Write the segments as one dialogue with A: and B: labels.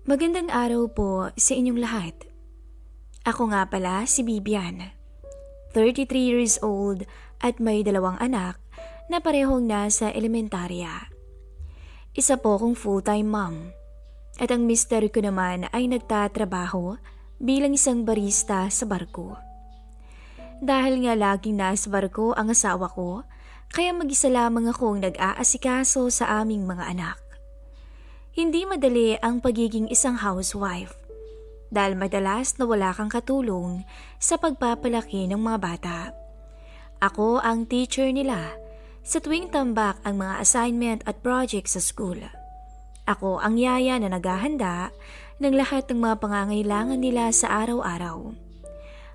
A: Magandang araw po sa inyong lahat. Ako nga pala si Bibian, 33 years old at may 2 anak na parehong nasa elementarya. Isa po akong full-time mom at ang mister ko naman ay nagtatrabaho bilang isang barista sa barko. Dahil nga laging nasa barko ang asawa ko, kaya mag-isa lamang akong nag-aasikaso sa aming mga anak. Hindi madali ang pagiging isang housewife dahil madalas na wala kang katulong sa pagpapalaki ng mga bata. Ako ang teacher nila sa tuwing tambak ang mga assignment at project sa school. Ako ang yaya na naghahanda ng lahat ng mga pangangailangan nila sa araw-araw.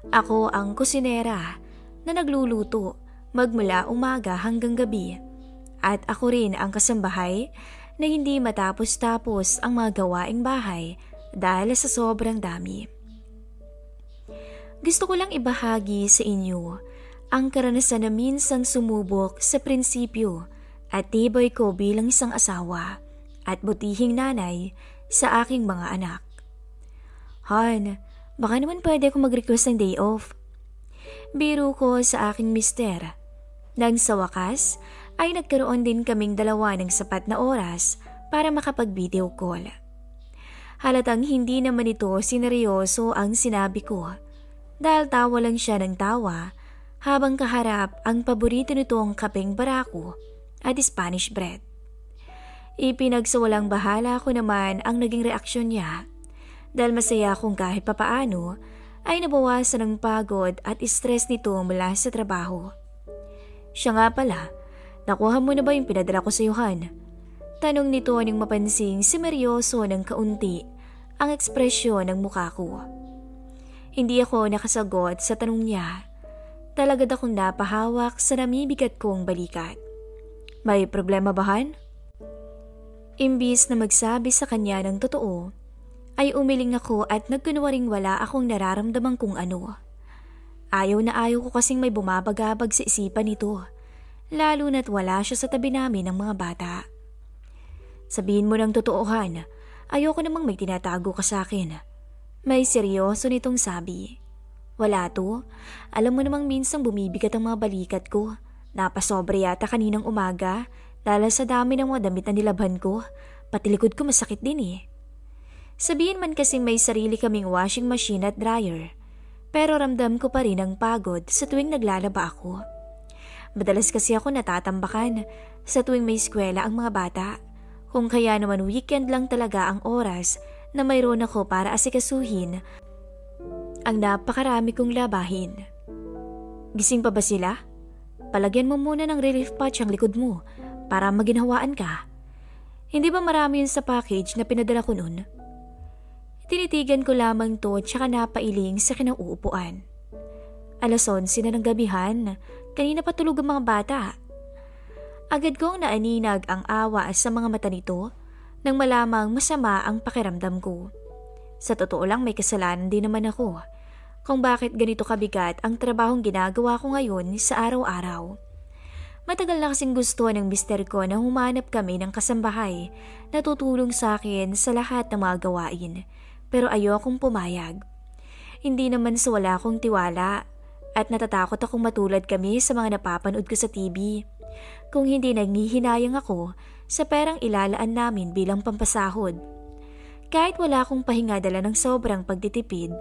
A: Ako ang kusinera na nagluluto magmula umaga hanggang gabi. At ako rin ang kasambahay na hindi matapos-tapos ang mga gawaing bahay dahil sa sobrang dami. Gusto ko lang ibahagi sa inyo ang karanasan na minsang sumubok sa prinsipyo at tibay ko bilang isang asawa at butihing nanay sa aking mga anak. Han, baka naman pwede ako mag-request ng day off. Biro ko sa aking mister. Nang sa wakas, ay nagkaroon din kaming dalawa ng sapat na oras para makapag-video call. Halatang hindi naman ito sineryoso ang sinabi ko dahil tawa lang siya ng tawa habang kaharap ang paborito nitong kapeng barako at Spanish bread. Ipinagsawalang bahala ko naman ang naging reaksyon niya dahil masaya akong kahit papaano ay nabawasan ng pagod at stress nito mula sa trabaho. Siya nga pala, nakuha mo na ba yung pinadala ko sa iyo, Han? Tanong nito nang mapansing simeryoso ng kaunti ang ekspresyon ng mukha ko. Hindi ako nakasagot sa tanong niya. Talagad akong napahawak sa namibigat kong balikat. May problema ba, Han? Imbis na magsabi sa kanya ng totoo, ay umiling ako at nagkunwaring wala akong nararamdaman kung ano. Ayaw na ayaw ko kasing may bumabagabag sa isipan nito, lalo na't wala siya sa tabi namin ng mga bata. Sabihin mo ng totoo, Han, ayoko namang may tinatago ka sa akin. May seryoso nitong sabi. Wala to, alam mo namang minsang bumibigat ang mga balikat ko. Napasobre yata kaninang umaga, lalo sa dami ng mga damit na nilabhan ko, pati likod ko masakit din eh. Sabihin man kasing may sarili kaming washing machine at dryer, pero ramdam ko pa rin ang pagod sa tuwing naglalaba ako. Madalas kasi ako natatambakan sa tuwing may eskwela ang mga bata, kung kaya naman weekend lang talaga ang oras na mayroon ako para asikasuhin ang napakarami kong labahin. Gising pa ba sila? Palagyan mo muna ng relief patch ang likod mo para maginhawaan ka. Hindi ba marami yun sa package na pinadala ko nun? Tinitigan ko lamang to tsaka napailing sa kinauupuan. 11:00 na ng gabihan, kanina pa tulog ang mga bata. Agad kong naaninag ang awa sa mga mata nito nang malamang masama ang pakiramdam ko. Sa totoo lang may kasalanan din naman ako kung bakit ganito kabigat ang trabahong ginagawa ko ngayon sa araw-araw. Matagal na kasing gusto ng mister ko na humanap kami ng kasambahay na tutulong sa akin sa lahat ng mga gawain. Pero ayokong pumayag. Hindi naman sa wala akong tiwala at natatakot akong matulad kami sa mga napapanood ko sa TV. Kung hindi nanghihinayang ako sa perang ilalaan namin bilang pampasahod. Kahit wala akong pahinga dala ng sobrang pagtitipid,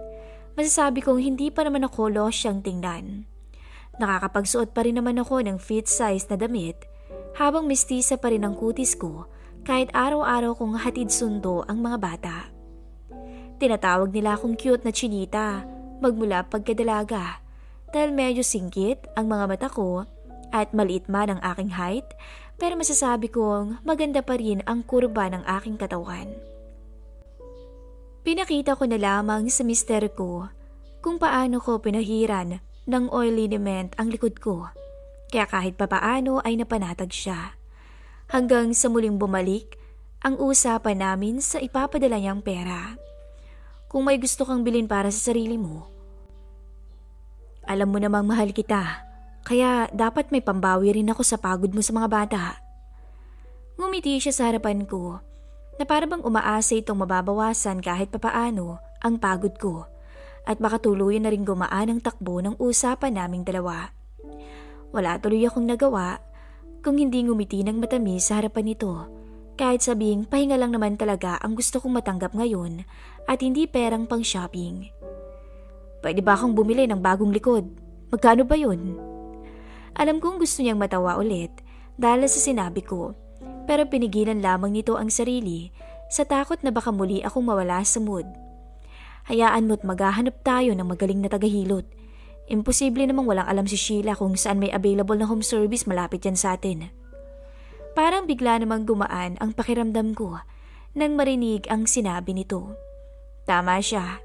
A: masasabi kong hindi pa naman ako losyang tingnan. Nakakapagsuot pa rin naman ako ng fit size na damit habang mistisa pa rin ang kutis ko kahit araw-araw kong hatid sundo ang mga bata. Tinatawag nila akong cute na chinita magmula pagkadalaga dahil medyo singkit ang mga mata ko at maliit man ang aking height, pero masasabi kong maganda pa rin ang kurba ng aking katawan. Pinakita ko na lamang sa mister ko kung paano ko pinahiran ng oil liniment ang likod ko, kaya kahit papaano ay napanatag siya. Hanggang sa muling bumalik ang usapan namin sa ipapadala niyang pera. Kung may gusto kang bilhin para sa sarili mo, alam mo namang mahal kita, kaya dapat may pambawi rin ako sa pagod mo sa mga bata. Ngumiti siya sa harapan ko na para bang umaasa itong mababawasan kahit papaano ang pagod ko at baka tuluyan na rin gumaan ang takbo ng usapan naming dalawa. Wala tuloy akong nagawa kung hindi ngumiti ng matamis sa harapan nito kahit sabing pahinga lang naman talaga ang gusto kong matanggap ngayon at hindi perang pang shopping. Pwede ba akong bumili ng bagong likod? Magkano ba yun? Alam kong gusto niyang matawa ulit dahil sa sinabi ko, pero pinigilan lamang nito ang sarili sa takot na baka muli akong mawala sa mood. Hayaan mo't maghahanap tayo ng magaling na tagahilot. Imposible namang walang alam si Sheila kung saan may available na home service malapit yan sa atin. Parang bigla namang gumaan ang pakiramdam ko nang marinig ang sinabi nito. Tama siya.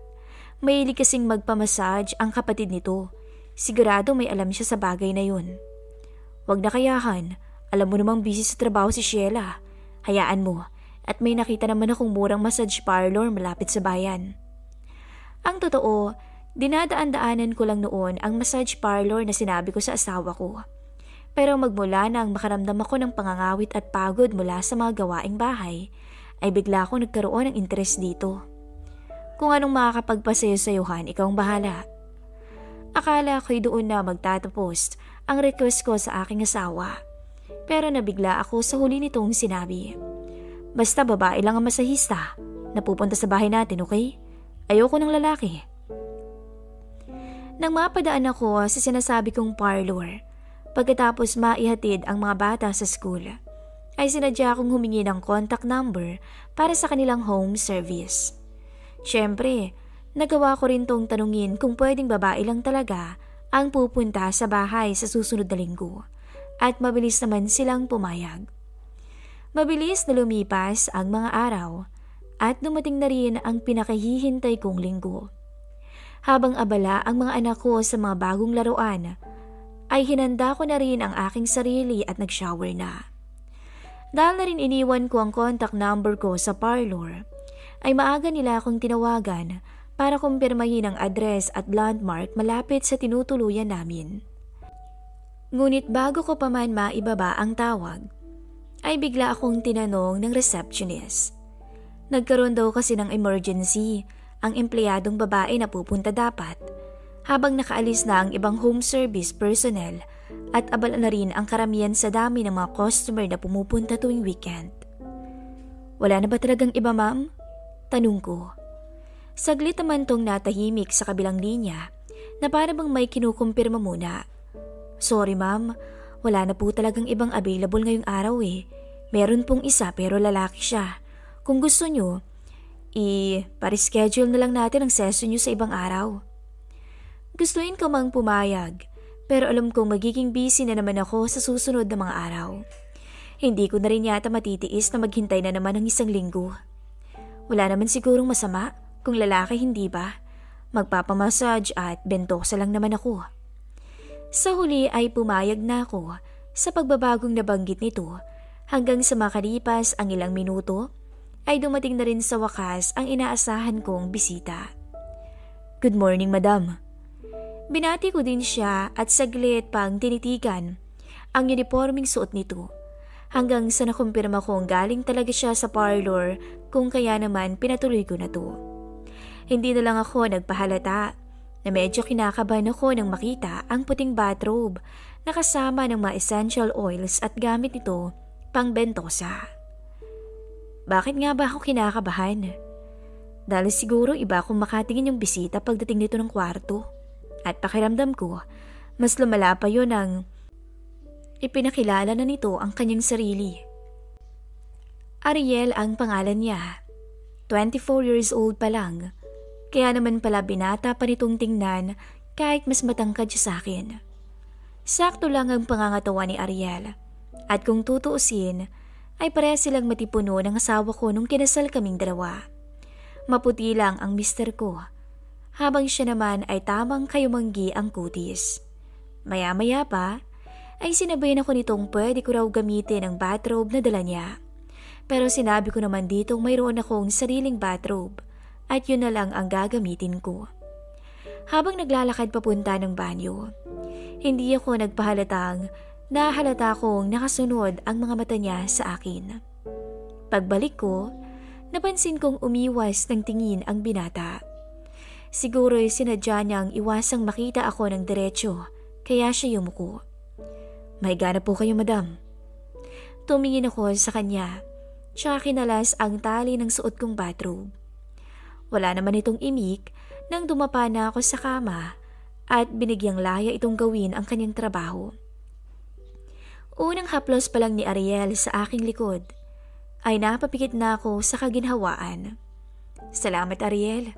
A: Mahilig kasing magpamassage ang kapatid nito. Sigurado may alam siya sa bagay na yun. Wag na kayahan. Alam mo namang busy sa trabaho si Sheila. Hayaan mo. At may nakita naman akong murang massage parlor malapit sa bayan. Ang totoo, dinadaan-daanan ko lang noon ang massage parlor na sinabi ko sa asawa ko. Pero magmula nang makaramdam ako ng pangangawit at pagod mula sa mga gawaing bahay, ay bigla akong nagkaroon ng interes dito. Kung anong makakapagpasayo-sayuhan, ikaw ang bahala. Akala ko'y doon na magtatapos ang request ko sa aking asawa. Pero nabigla ako sa huli nitong sinabi. Basta babae lang ang masahista na pupunta sa bahay natin, okay? Ayoko ng lalaki. Nang mapadaan ako sa sinasabi kong parlor, pagkatapos maihatid ang mga bata sa school, ay sinadya akong humingi ng contact number para sa kanilang home service. Siyempre, nagawa ko rin tong tanungin kung pwedeng babae lang talaga ang pupunta sa bahay sa susunod na linggo. At mabilis naman silang pumayag. Mabilis na lumipas ang mga araw at dumating na rin ang pinakahihintay kong linggo. Habang abala ang mga anak ko sa mga bagong laruan, ay hinanda ko na rin ang aking sarili at nag-shower na. Dahil na rin iniwan ko ang contact number ko sa parlor, ay maaga nila akong tinawagan para kumpirmahin ang address at landmark malapit sa tinutuluyan namin. Ngunit bago ko pa man maibaba ang tawag, ay bigla akong tinanong ng receptionist. Nagkaroon daw kasi ng emergency ang empleyadong babae na pupunta dapat, habang nakaalis na ang ibang home service personnel at abala na rin ang karamihan sa dami ng mga customer na pumupunta tuwing weekend. Wala na ba talagang iba, ma'am? Tanong ko. Saglit naman tong natahimik sa kabilang linya na para bang may kinukumpirma muna. Sorry ma'am, wala na po talagang ibang available ngayong araw eh. Meron pong isa pero lalaki siya. Kung gusto nyo, i-reschedule na lang natin ang session nyo sa ibang araw. Gustuin ko mang pumayag, pero alam kong magiging busy na naman ako sa susunod na mga araw. Hindi ko na rin yata matitiis na maghintay na naman ng isang linggo. Wala naman sigurong masama kung lalaki, hindi ba? Magpapamassage at bentosa lang naman ako. Sa huli ay pumayag na ako sa pagbabagong nabanggit nito hanggang sa makalipas ang ilang minuto ay dumating na rin sa wakas ang inaasahan kong bisita. Good morning, madam. Binati ko din siya at saglit pang tinitigan ang uniforming suot nito hanggang sa nakumpirma kong galing talaga siya sa parlor kung kaya naman pinatuloy ko na to. Hindi na lang ako nagpahalata na medyo kinakabahan ako nang makita ang puting bathrobe na kasama ng mga essential oils at gamit nito pang bentosa. Bakit nga ba ako kinakabahan? Dahil siguro iba akong makatingin yung bisita pagdating nito ng kwarto. At pakiramdam ko, mas lumala pa yun ang ipinakilala na nito ang kanyang sarili. Ariel ang pangalan niya. 24 years old pa lang. Kaya naman pala binata pa nitong tingnan kahit mas matangkad siya sa akin. Sakto lang ang pangangatawa ni Ariel. At kung tutuusin, ay pareha silang matipuno ng asawa ko nung kinasal kaming dalawa. Maputi lang ang mister ko, habang siya naman ay tamang kayumanggi ang kutis. Maya-maya pa, ay sinabayan ako nitong pwede ko raw gamitin ang bathrobe na dala niya. Pero sinabi ko naman ditong mayroon akong sariling bathrobe. At yun na lang ang gagamitin ko. Habang naglalakad papunta ng banyo, hindi ako nagpahalatang nahalata kong nakasunod ang mga mata niya sa akin. Pagbalik ko, Napansin kong umiwas ng tingin ang binata. Siguro'y sinadya niyang iwasang makita ako ng diretsyo, kaya siya yumuko. May gana po kayo, madam. Tumingin ako sa kanya, tsaka kinalas ang tali ng suot kong bathrobe. Wala naman itong imik nang dumapa na ako sa kama at binigyang laya itong gawin ang kanyang trabaho. Unang haplos pa lang ni Ariel sa aking likod ay napapikit na ako sa kaginhawaan. Salamat, Ariel.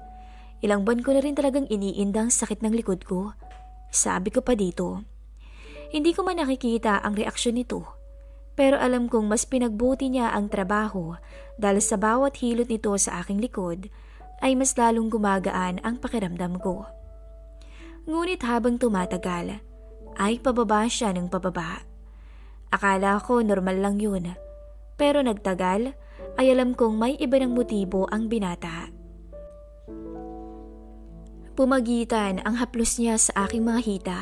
A: Ilang buwan ko na rin talagang iniindang sakit ng likod ko. Sabi ko pa dito. Hindi ko man nakikita ang reaksyon nito. Pero alam kong mas pinagbuti niya ang trabaho dahil sa bawat hilot nito sa aking likod ay mas lalong gumagaan ang pakiramdam ko. Ngunit habang tumatagal ay pababa siya ng pababa. Akala ko normal lang yun. Pero nagtagal ay alam kong may iba ng motibo ang binata. Pumagitan ang haplos niya sa aking mga hita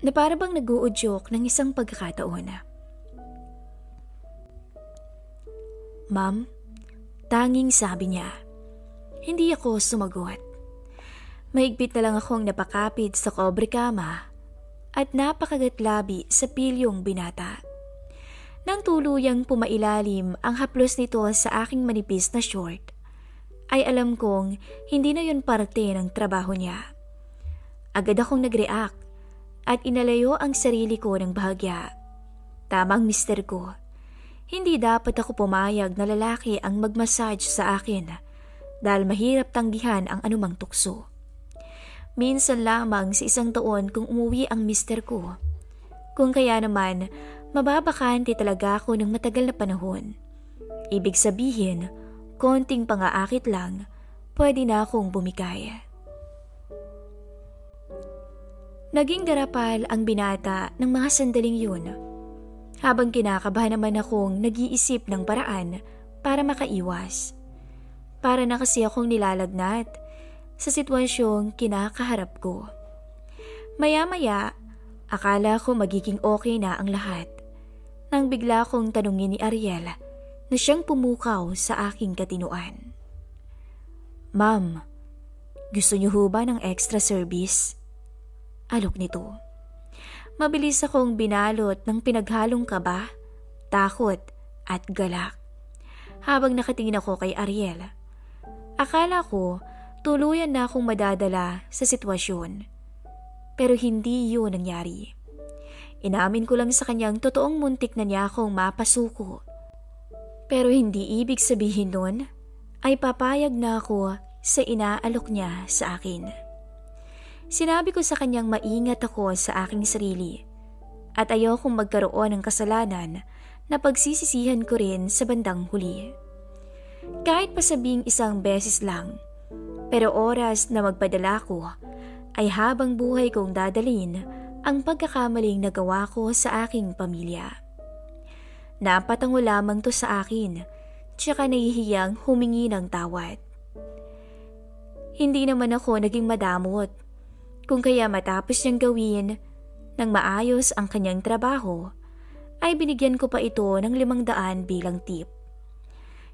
A: na para bang nag-uudyok ng isang pagkakataon. Ma'am, tanging sabi niya. Hindi ako sumagot. Mahigpit na lang akong napakapit sa kobre kama at napakagatlabi sa pilyong binata. Nang tuluyang pumailalim ang haplos nito sa aking manipis na short, ay alam kong hindi na yun parte ng trabaho niya. Agad akong nag-react at inalayo ang sarili ko ng bahagya. Tamang mister ko. Hindi dapat ako pumayag na lalaki ang mag-massage sa akin dahil mahirap tanggihan ang anumang tukso. Minsan lamang sa isang taon kung umuwi ang mister ko. Kung kaya naman, mababakante talaga ako ng matagal na panahon. Ibig sabihin, konting pangaakit lang, pwede na akong bumigay. Naging garapal ang binata ng mga sandaling yun. Habang kinakabahan naman akong nag-iisip ng paraan para makaiwas. Para na kasi akong nilalagnat sa sitwasyong kinakaharap ko. Maya-maya, akala ko magiging okay na ang lahat. Nang bigla akong tanungin ni Ariel na siyang pumukaw sa aking katinuan. Ma'am, gusto niyo ho ba ng extra service? Alok nito. Mabilis akong binalot ng pinaghalong kaba, takot at galak. Habang nakatingin ako kay Ariel, akala ko tuluyan na akong madadala sa sitwasyon. Pero hindi yun nangyari. Inamin ko lang sa kanyang totoong muntik na niya akong mapasuko. Pero hindi ibig sabihin nun ay papayag na ako sa inaalok niya sa akin. Sinabi ko sa kanyang maingat ako sa aking sarili at ayokong magkaroon ng kasalanan na pagsisisihan ko rin sa bandang huli. Kahit pasabing isang beses lang, pero oras na magpadala ko ay habang buhay kong dadalin ang pagkakamaling nagawa ko sa aking pamilya. Napatango lamang to sa akin, tsaka nahihiyang humingi ng tawad. Hindi naman ako naging madamot, kung kaya matapos niyang gawin ng maayos ang kanyang trabaho, ay binigyan ko pa ito ng 500 bilang tip.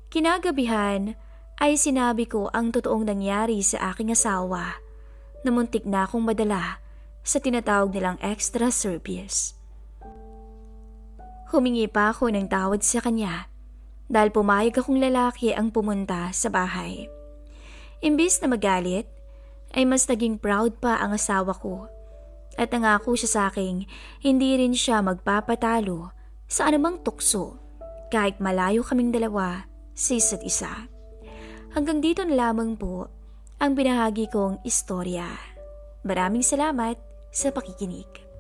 A: Kinagabihan ay sinabi ko ang totoong nangyari sa aking asawa na muntik na akong madala sa tinatawag nilang extra service. Humingi pa ako ng tawad sa kanya dahil pumayag akong lalaki ang pumunta sa bahay. Imbis na magalit, ay mas naging proud pa ang asawa ko at nangako siya sa akin hindi rin siya magpapatalo sa anumang tukso kahit malayo kaming dalawa sa isa't isa. Hanggang dito na lamang po ang binahagi kong istorya. Maraming salamat sa pakikinig.